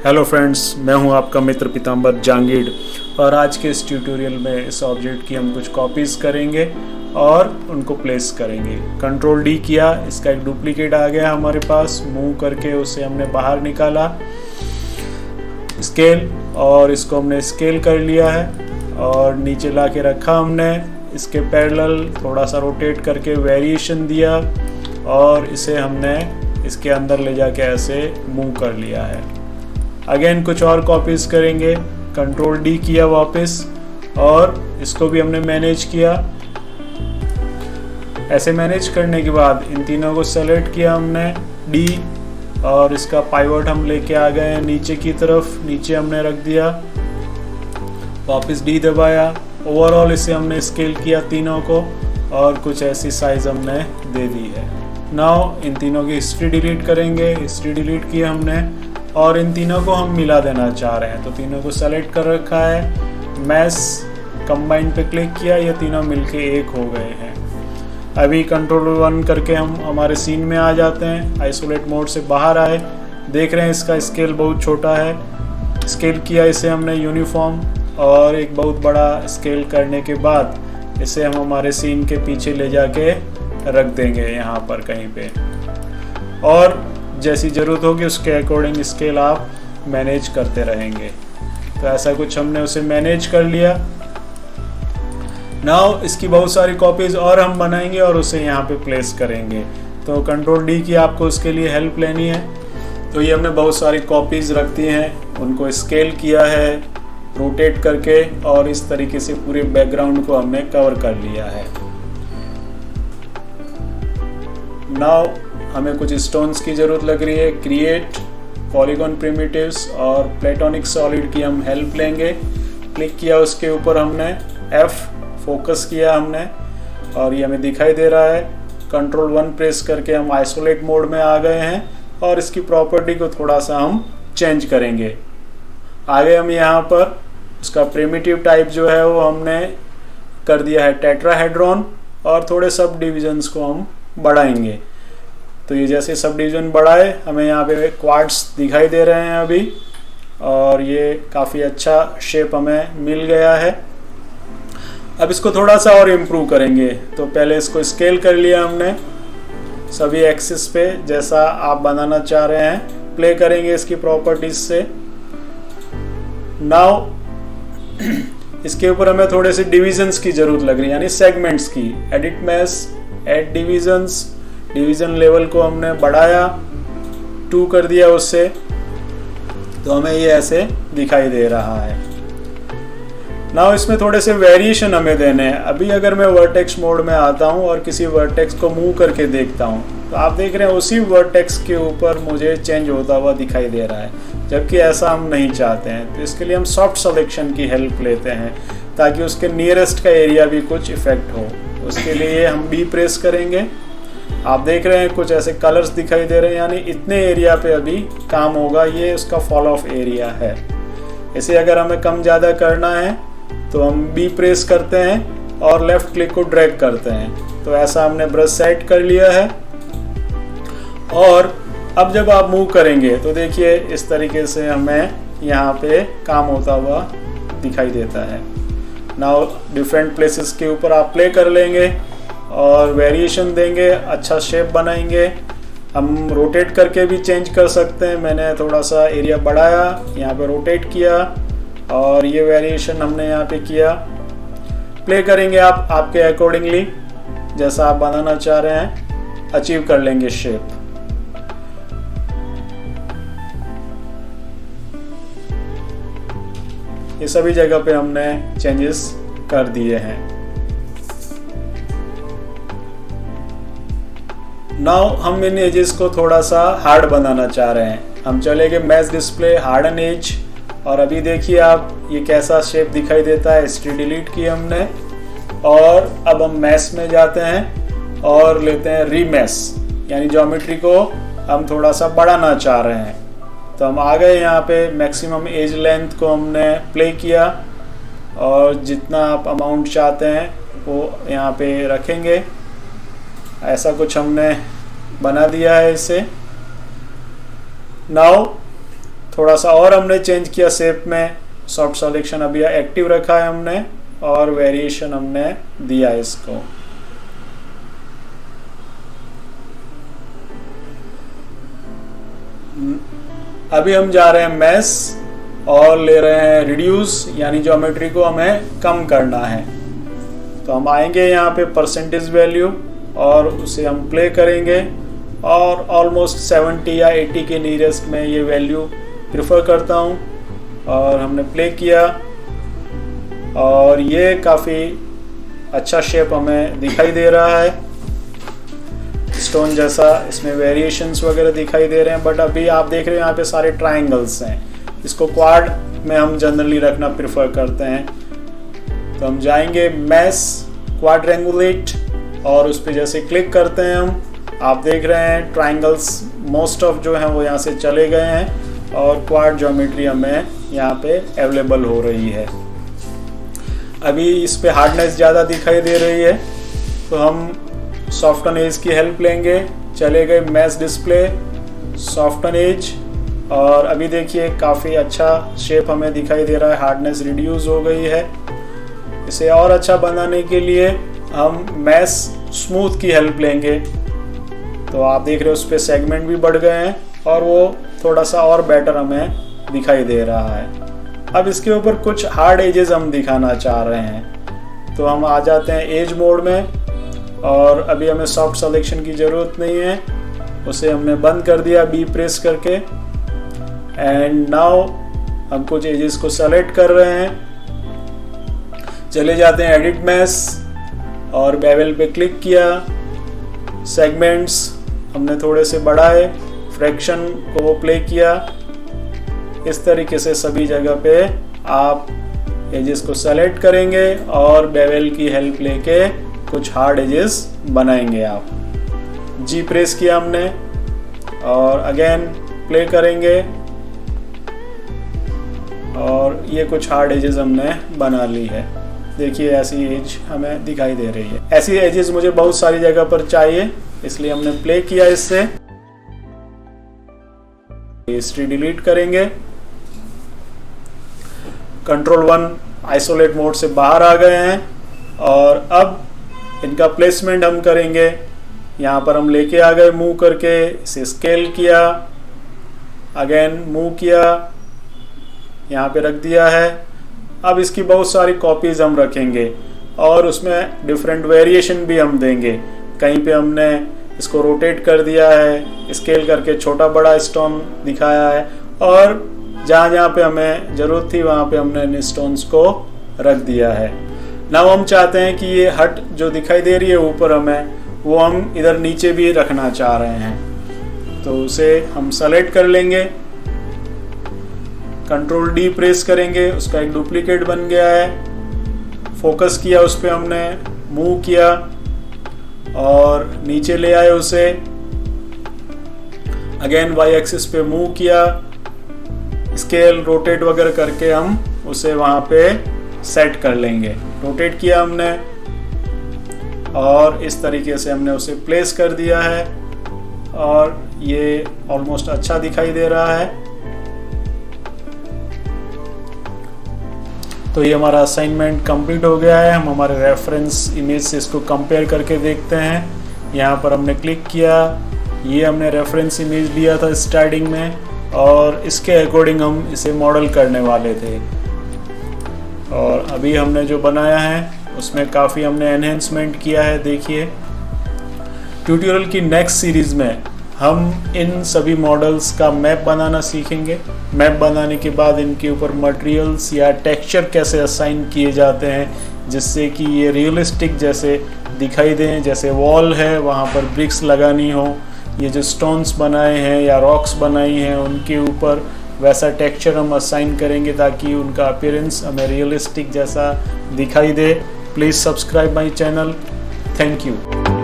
Hello friends, मैं हूं आपका मित्र पीताम्बर जांगीड़ और आज के इस ट्यूटोरियल में इस ऑब्जेक्ट की हम कुछ कॉपीज़ करेंगे और उनको प्लेस करेंगे। कंट्रोल डी किया, इसका एक डुप्लीकेट आ गया हमारे पास। मूव करके उसे हमने बाहर निकाला, स्केल, और इसको हमने स्केल कर लिया है और नीचे ला के रखा हमने। इसके पैरेलल थोड़ा सा रोटेट करके वेरिएशन दिया और इसे हमने इसके अंदर ले जाके ऐसे मूव कर लिया है। अगेन कुछ और कॉपीज़ करेंगे। कंट्रोल डी किया वापस और इसको भी हमने मैनेज किया। ऐसे मैनेज करने के बाद इन तीनों को सेलेक्ट किया हमने डी और इसका पाइवट हम लेके आ गए हैं नीचे की तरफ। नीचे हमने रख दिया, वापस डी दबाया। ओवरऑल इसे हमने स्केल किया तीनों को और कुछ ऐसी साइज हमने दे दी है। नाउ इन तीनों की हिस्ट्री डिलीट करेंगे। हिस्ट्री डिलीट किया हमने और इन तीनों को हम मिला देना चाह रहे हैं, तो तीनों को सेलेक्ट कर रखा है। मैश कंबाइन पे क्लिक किया, ये तीनों मिलके एक हो गए हैं। अभी कंट्रोल 1 करके हम हमारे सीन में आ जाते हैं। आइसोलेट मोड से बाहर आए, देख रहे हैं इसका स्केल बहुत छोटा है। स्केल किया इसे हमने यूनिफॉर्म और एक बहुत बड़ा स्केल करने के बाद इसे हम हमारे सीन के पीछे ले जाके रख देंगे यहाँ पर कहीं पे, और जैसी ज़रूरत होगी उसके अकॉर्डिंग स्केल आप मैनेज करते रहेंगे। तो ऐसा कुछ हमने उसे मैनेज कर लिया। नाउ इसकी बहुत सारी कॉपीज़ और हम बनाएंगे और उसे यहाँ पे प्लेस करेंगे। तो कंट्रोल डी की आपको उसके लिए हेल्प लेनी है। तो ये हमने बहुत सारी कॉपीज़ रख दी हैं, उनको स्केल किया है रोटेट करके और इस तरीके से पूरे बैकग्राउंड को हमने कवर कर लिया है। नाउ हमें कुछ स्टोन्स की ज़रूरत लग रही है। क्रिएट पॉलीगॉन प्रिमिटिव्स और प्लेटोनिक सॉलिड की हम हेल्प लेंगे। क्लिक किया उसके ऊपर हमने, F फोकस किया हमने और ये हमें दिखाई दे रहा है। कंट्रोल 1 प्रेस करके हम आइसोलेट मोड में आ गए हैं और इसकी प्रॉपर्टी को थोड़ा सा हम चेंज करेंगे। आगे हम यहाँ पर उसका प्रिमिटिव टाइप जो है वो हमने कर दिया है टेट्राहेड्रॉन और थोड़े सब डिविजन्स को हम बढ़ाएंगे। तो ये जैसे सब डिवीजन बढ़ाए हमें यहाँ पे क्वार्ट्स दिखाई दे रहे हैं अभी, और ये काफ़ी अच्छा शेप हमें मिल गया है। अब इसको थोड़ा सा और इम्प्रूव करेंगे। तो पहले इसको स्केल कर लिया हमने सभी एक्सिस पे जैसा आप बनाना चाह रहे हैं। प्ले करेंगे इसकी प्रॉपर्टीज से। नाउ इसके ऊपर हमें थोड़े से डिविजन्स की ज़रूरत लग रही है, यानी सेगमेंट्स की। Edit mesh, add divisions, division level को हमने बढ़ाया, 2 कर दिया उससे, तो हमें ये ऐसे दिखाई दे रहा है। नाउ इसमें थोड़े से वेरिएशन हमें देने हैं। अभी अगर मैं वर्टेक्स मोड में आता हूँ और किसी वर्टेक्स को मूव करके देखता हूँ तो आप देख रहे हैं उसी वर्टेक्स के ऊपर मुझे चेंज होता हुआ दिखाई दे रहा है, जबकि ऐसा हम नहीं चाहते हैं। तो इसके लिए हम सॉफ्ट सिलेक्शन की हेल्प लेते हैं ताकि उसके नियरेस्ट का एरिया भी कुछ इफेक्ट हो। उसके लिए हम बी प्रेस करेंगे। आप देख रहे हैं कुछ ऐसे कलर्स दिखाई दे रहे हैं, यानी इतने एरिया पे अभी काम होगा। ये उसका फॉल ऑफ एरिया है। इसे अगर हमें कम ज़्यादा करना है तो हम बी प्रेस करते हैं और लेफ्ट क्लिक को ड्रैग करते हैं। तो ऐसा हमने ब्रश सेट कर लिया है। और अब जब आप मूव करेंगे तो देखिए इस तरीके से हमें यहाँ पे काम होता हुआ दिखाई देता है। नाउ डिफरेंट प्लेसेस के ऊपर आप प्ले कर लेंगे और वेरिएशन देंगे, अच्छा शेप बनाएंगे। हम रोटेट करके भी चेंज कर सकते हैं। मैंने थोड़ा सा एरिया बढ़ाया, यहाँ पे रोटेट किया और ये वेरिएशन हमने यहाँ पे किया। प्ले करेंगे आप आपके अकॉर्डिंगली जैसा आप बनाना चाह रहे हैं, अचीव कर लेंगे शेप। ये सभी जगह पे हमने चेंजेस कर दिए हैं। नाउ हम इन एजेस को थोड़ा सा हार्ड बनाना चाह रहे हैं। हम चलेंगे मैश डिस्प्ले, हार्डन एज, और अभी देखिए आप ये कैसा शेप दिखाई देता है। हिस्ट्री डिलीट की हमने और अब हम मैश में जाते हैं और लेते हैं रीमैश, यानी ज्योमेट्री को हम थोड़ा सा बढ़ाना चाह रहे हैं। तो हम आ गए यहाँ पे मैक्सिमम एज लेंथ को हमने प्ले किया और जितना आप अमाउंट चाहते हैं वो यहाँ पे रखेंगे। ऐसा कुछ हमने बना दिया है इसे। नाउ थोड़ा सा और हमने चेंज किया शेप में, सॉफ्ट सिलेक्शन अभी एक्टिव रखा है हमने और वेरिएशन हमने दिया इसको। अभी हम जा रहे हैं मैश और ले रहे हैं रिड्यूस, यानी ज्योमेट्री को हमें कम करना है। तो हम आएंगे यहाँ पे परसेंटेज वैल्यू और उसे हम प्ले करेंगे और ऑलमोस्ट 70 या 80 के नियरेस्ट में ये वैल्यू प्रेफर करता हूँ। और हमने प्ले किया और ये काफ़ी अच्छा शेप हमें दिखाई दे रहा है, स्टोन जैसा इसमें वेरिएशंस वगैरह दिखाई दे रहे हैं। बट अभी आप देख रहे हैं यहाँ पे सारे ट्राइंगल्स हैं, इसको क्वाड में हम जनरली रखना प्रेफर करते हैं। तो हम जाएंगे मैश क्वाड्रेंगुलेट और उस पर जैसे क्लिक करते हैं हम, आप देख रहे हैं ट्राइंगल्स मोस्ट ऑफ जो हैं वो यहाँ से चले गए हैं और क्वाड ज्योमेट्री हमें यहाँ पे अवेलेबल हो रही है। अभी इस पे हार्डनेस ज़्यादा दिखाई दे रही है तो हम सॉफ्टन एज की हेल्प लेंगे। चले गए मैश डिस्प्ले, सॉफ्टन एज, और अभी देखिए काफ़ी अच्छा शेप हमें दिखाई दे रहा है, हार्डनेस रिड्यूस हो गई है। इसे और अच्छा बनाने के लिए हम मैश स्मूथ की हेल्प लेंगे। तो आप देख रहे हो उस पर सेगमेंट भी बढ़ गए हैं और वो थोड़ा सा और बेटर हमें दिखाई दे रहा है। अब इसके ऊपर कुछ हार्ड एजेस हम दिखाना चाह रहे हैं, तो हम आ जाते हैं एज मोड में और अभी हमें सॉफ्ट सिलेक्शन की ज़रूरत नहीं है, उसे हमने बंद कर दिया बी प्रेस करके। एंड नाउ हम कुछ एजेस को सेलेक्ट कर रहे हैं, चले जाते हैं एडिट मैश और बेवल पे क्लिक किया, सेगमेंट्स हमने थोड़े से बढ़ाए, फ्रैक्शन को वो प्ले किया। इस तरीके से सभी जगह पे आप एजेस को सेलेक्ट करेंगे और बेवल की हेल्प लेके कुछ हार्ड एजेस बनाएंगे आप। जी प्रेस किया हमने और अगेन प्ले करेंगे और ये कुछ हार्ड एजेस हमने बना ली है। देखिए ऐसी एज हमें दिखाई दे रही है। ऐसी एजेस मुझे बहुत सारी जगह पर चाहिए, इसलिए हमने प्ले किया इससे। हिस्ट्री डिलीट करेंगे, कंट्रोल 1 आइसोलेट मोड से बाहर आ गए हैं और अब इनका प्लेसमेंट हम करेंगे। यहाँ पर हम लेके आ गए मूव करके, इसे स्केल किया, अगेन मूव किया, यहाँ पे रख दिया है। अब इसकी बहुत सारी कॉपीज हम रखेंगे और उसमें डिफरेंट वेरिएशन भी हम देंगे। कहीं पे हमने इसको रोटेट कर दिया है, स्केल करके छोटा बड़ा स्टोन दिखाया है और जहाँ जहाँ पे हमें ज़रूरत थी वहाँ पे हमने इन स्टोन्स को रख दिया है। नाउ हम चाहते हैं कि ये हट जो दिखाई दे रही है ऊपर हमें, वो हम इधर नीचे भी रखना चाह रहे हैं। तो उसे हम सेलेक्ट कर लेंगे, कंट्रोल डी प्रेस करेंगे, उसका एक डुप्लीकेट बन गया है। फोकस किया उस पर हमने, मूव किया और नीचे ले आए उसे, अगेन वाई एक्सिस पे मूव किया, स्केल रोटेट वगैरह करके हम उसे वहाँ पे सेट कर लेंगे। रोटेट किया हमने और इस तरीके से हमने उसे प्लेस कर दिया है और ये ऑलमोस्ट अच्छा दिखाई दे रहा है। तो ये हमारा असाइनमेंट कंप्लीट हो गया है। हम हमारे रेफरेंस इमेज से इसको कंपेयर करके देखते हैं। यहाँ पर हमने क्लिक किया, ये हमने रेफरेंस इमेज लिया था स्टार्टिंग में और इसके अकॉर्डिंग हम इसे मॉडल करने वाले थे। और अभी हमने जो बनाया है उसमें काफ़ी हमने एनहेंसमेंट किया है। देखिए ट्यूटोरियल की नेक्स्ट सीरीज़ में हम इन सभी मॉडल्स का मैप बनाना सीखेंगे। मैप बनाने के बाद इनके ऊपर मटेरियल्स या टेक्सचर कैसे असाइन किए जाते हैं जिससे कि ये रियलिस्टिक जैसे दिखाई दें। जैसे वॉल है वहाँ पर ब्रिक्स लगानी हो, ये जो स्टोन्स बनाए हैं या रॉक्स बनाई हैं उनके ऊपर वैसा टेक्सचर हम असाइन करेंगे ताकि उनका अपीयरेंस हमें रियलिस्टिक जैसा दिखाई दे। Please subscribe my channel. Thank you.